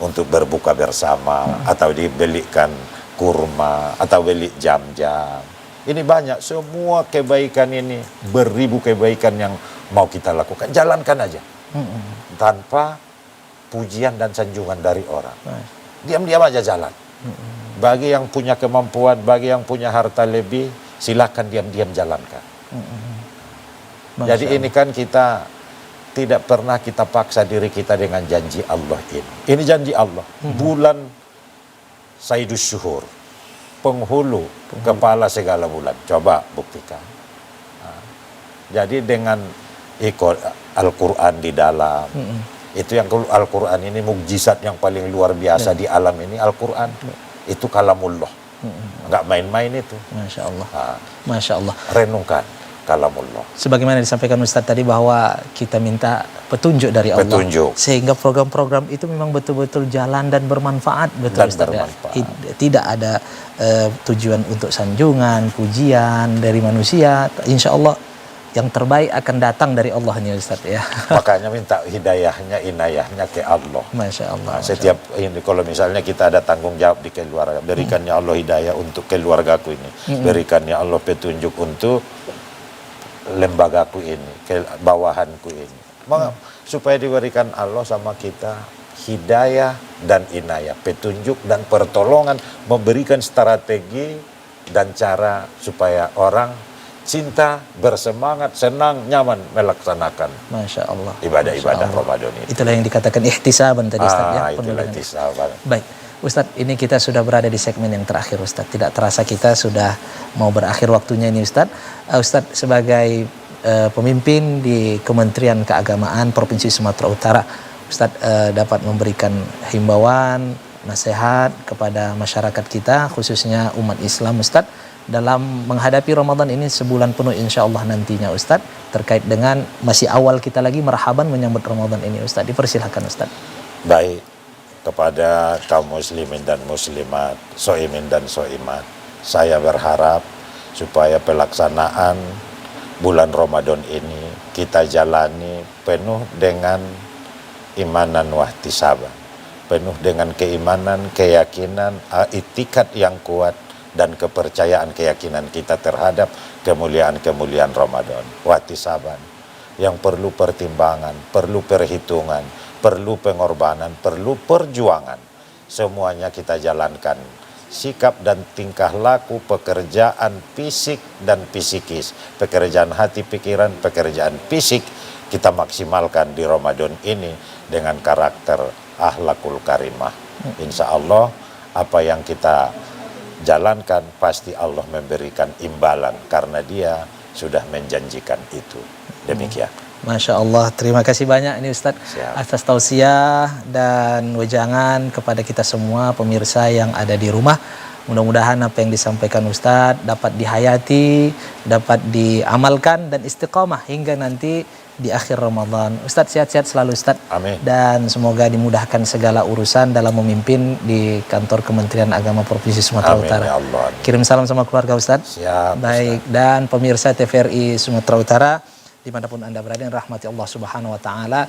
untuk berbuka bersama, atau dibelikan kurma, atau beli jam-jam. Ini banyak, semua kebaikan ini, beribu kebaikan yang mau kita lakukan, jalankan aja. Tanpa pujian dan sanjungan dari orang. Diam-diam aja jalan. Bagi yang punya kemampuan, bagi yang punya harta lebih, silakan diam-diam jalankan. Jadi ini kan kita tidak pernah kita paksa diri kita dengan janji Allah ini. Ini janji Allah. Bulan Sayyidus Syuhur, penghulu kepala segala bulan. Coba buktikan. Nah, jadi dengan ikut Al-Quran di dalam, itu yang Al-Quran ini mukjizat yang paling luar biasa di alam ini. Al-Quran itu kalamullah, nggak main-main itu. Masya Allah. Nah, Masya Allah. renungkan kalamullah. Sebagaimana disampaikan Ustadz tadi bahwa kita minta petunjuk dari Allah. Petunjuk. Sehingga program-program itu memang betul-betul jalan dan bermanfaat. Betul Dan Ustadz, bermanfaat. ya? Tidak ada tujuan untuk sanjungan, pujian dari manusia. Insya Allah yang terbaik akan datang dari Allah nih Ustadz ya. Makanya minta hidayahnya, inayahnya ke Allah. Masya Allah. Nah, setiap ini kalau misalnya kita ada tanggung jawab di keluarga, berikan ya Allah hidayah untuk keluargaku ini, berikan ya Allah petunjuk untuk lembagaku ini, ke bawahanku ini, supaya diberikan Allah sama kita hidayah dan inayah, petunjuk dan pertolongan, memberikan strategi dan cara supaya orang cinta, bersemangat, senang, nyaman melaksanakan Masya Allah. ibadah-ibadah Masya Allah. Ramadan ini. Itulah yang dikatakan ihtisaban tadi Ustaz ya. Itulah Pendulangan. ihtisaban. Baik, Ustadz, ini kita sudah berada di segmen yang terakhir Ustadz. Tidak terasa kita sudah mau berakhir waktunya ini Ustadz. Ustadz sebagai pemimpin di Kementerian Keagamaan Provinsi Sumatera Utara, Ustadz dapat memberikan himbauan, nasihat kepada masyarakat kita, khususnya umat Islam Ustadz, dalam menghadapi Ramadan ini sebulan penuh insya Allah nantinya Ustadz, terkait dengan masih awal kita lagi marhaban menyambut Ramadan ini Ustadz. Dipersilahkan Ustadz. Baik, kepada kaum muslimin dan muslimat, soimin dan soimat, saya berharap supaya pelaksanaan bulan Ramadan ini kita jalani penuh dengan imanan wahtisaban, penuh dengan keimanan, keyakinan, itikad yang kuat, dan kepercayaan keyakinan kita terhadap kemuliaan-kemuliaan Ramadan. Wahtisaban yang perlu pertimbangan, perlu perhitungan, perlu pengorbanan, perlu perjuangan. Semuanya kita jalankan. Sikap dan tingkah laku, pekerjaan fisik dan psikis, pekerjaan hati, pikiran, pekerjaan fisik, kita maksimalkan di Ramadan ini dengan karakter akhlakul karimah. Insya Allah apa yang kita jalankan pasti Allah memberikan imbalan karena Dia sudah menjanjikan itu. Demikian. Masya Allah, terima kasih banyak ini Ustadz atas tausiah dan wejangan kepada kita semua pemirsa yang ada di rumah. Mudah-mudahan apa yang disampaikan Ustadz dapat dihayati, dapat diamalkan dan istiqamah hingga nanti di akhir Ramadan. Ustadz sehat-sehat selalu Ustadz. Amin. Dan semoga dimudahkan segala urusan dalam memimpin di kantor Kementerian Agama Provinsi Sumatera Amin, Utara. ya Allah. Kirim salam sama keluarga Ustadz. Siap, Baik, Ustadz. dan pemirsa TVRI Sumatera Utara dimanapun Anda berada, yang rahmati Allah Subhanahu Wa Taala,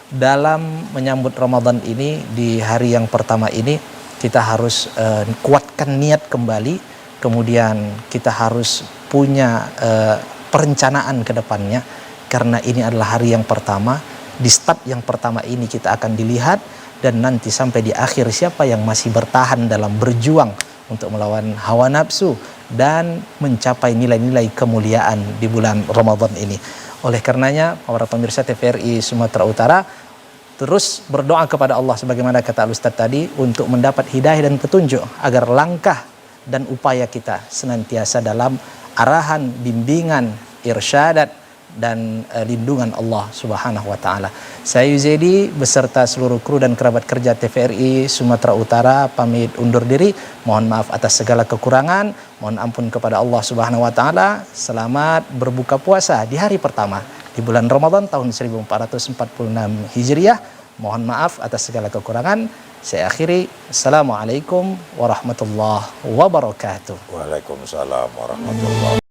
dalam menyambut Ramadan ini di hari yang pertama ini kita harus kuatkan niat kembali, kemudian kita harus punya perencanaan ke depannya, karena ini adalah hari yang pertama. Di start yang pertama ini kita akan dilihat, dan nanti sampai di akhir siapa yang masih bertahan dalam berjuang untuk melawan hawa nafsu dan mencapai nilai-nilai kemuliaan di bulan Ramadan ini. Oleh karenanya para pemirsa TVRI Sumatera Utara, terus berdoa kepada Allah sebagaimana kata Al-Ustadz tadi, untuk mendapat hidayah dan petunjuk agar langkah dan upaya kita senantiasa dalam arahan, bimbingan, irsyadat dan lindungan Allah Subhanahu wa taala. Saya Yuzaidi beserta seluruh kru dan kerabat kerja TVRI Sumatera Utara pamit undur diri. Mohon maaf atas segala kekurangan, mohon ampun kepada Allah Subhanahu wa taala. Selamat berbuka puasa di hari pertama di bulan Ramadan tahun 1446 Hijriah. Mohon maaf atas segala kekurangan. Saya akhiri. Assalamualaikum warahmatullahi wabarakatuh. Waalaikumsalam warahmatullahi wabarakatuh.